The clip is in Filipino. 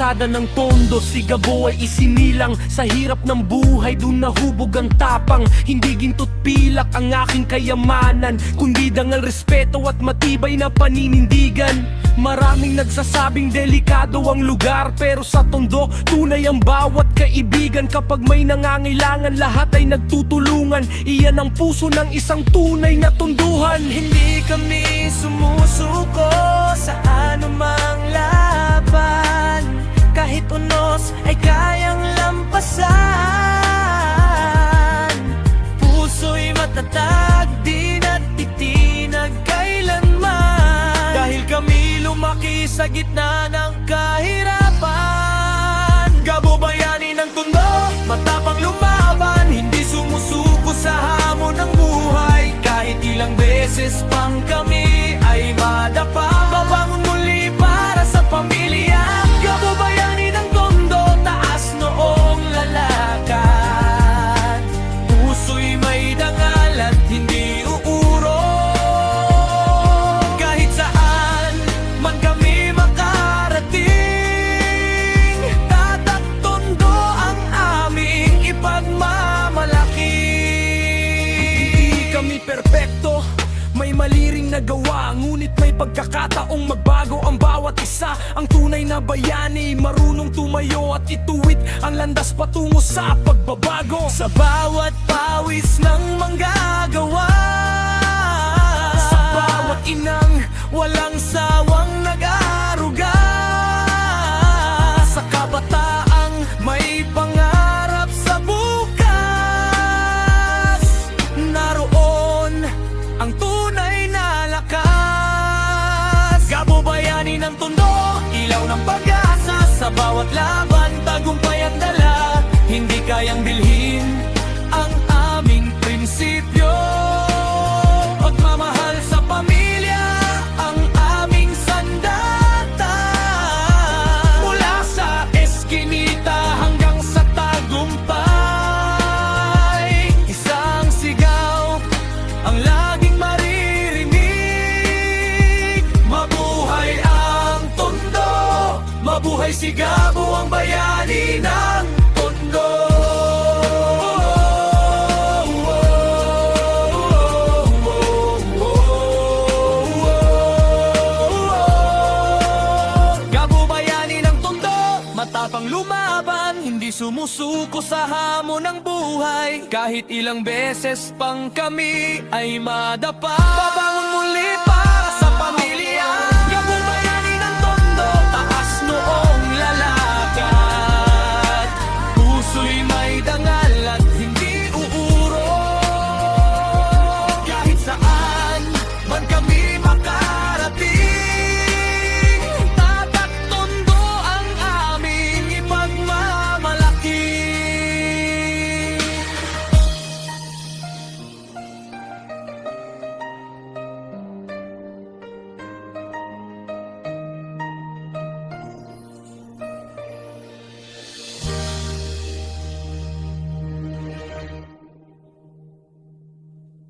kalsada ng Tondo, si Gabo ay isinilang. Sa hirap ng buhay, dun nahubog ang tapang. Hindi ginto't pilak ang aking kayamanan, kundi dangal respeto at matibay na paninindigan. Maraming nagsasabing delikado ang lugar, pero sa Tondo, tunay ang bawat kaibigan. Kapag may nangangailangan, lahat ay nagtutulungan. Iyan ang puso ng isang tunay na Tonduhan. Hindi kami sumusuko sa anumang laban, kahit unos ay kayang lampasan. Puso'y matatag, di natitinag kailanman, dahil kami lumaki sa gitna ng kahirapan. Gabo bayani ng Tondo, matapang lumaban, hindi sumusuko sa hamon ng buhay. Kahit ilang beses pang kami ay madapa, babangon muli para sa pamilya. Gabo bayani ng Tondo, taas noong lalakad. Puso'y may dangal at hindi uurong. Kahit saan man kami makarating, Tatak Tondo ang aming ipagmamalaki. Hindi kami perpekto, may mali ring nagawa, ngunit may pagkakataong magbago ang bawat isa. Ang tunay na bayani, marunong tumayo at ituwid ang landas patungo sa pagbabago. Sa bawat pawis ng manggagawa, Sa bawat inang walang sawang nag-aaruga, sa kabataang may pangarap sa bukas, naroon ang tunay na lakas. Gabo bayani ng Tondo, ilaw ng pag-asa. Sa bawat laban, tagumpay at dala. Hindi kayang bilhin ang aming prinsipyo. Pagmamahal sa pamilya ang aming sandata. Mula sa eskinita hanggang sa tagumpay, isang sigaw ang laging maririnig. Mabuhay ang Tondo, mabuhay si Gabo, ang bayani ng Tondo. Gabo bayani ng Tondo, matapang lumaban, hindi sumusuko sa hamon ng buhay. Kahit ilang beses pang kami ay madapa, babangon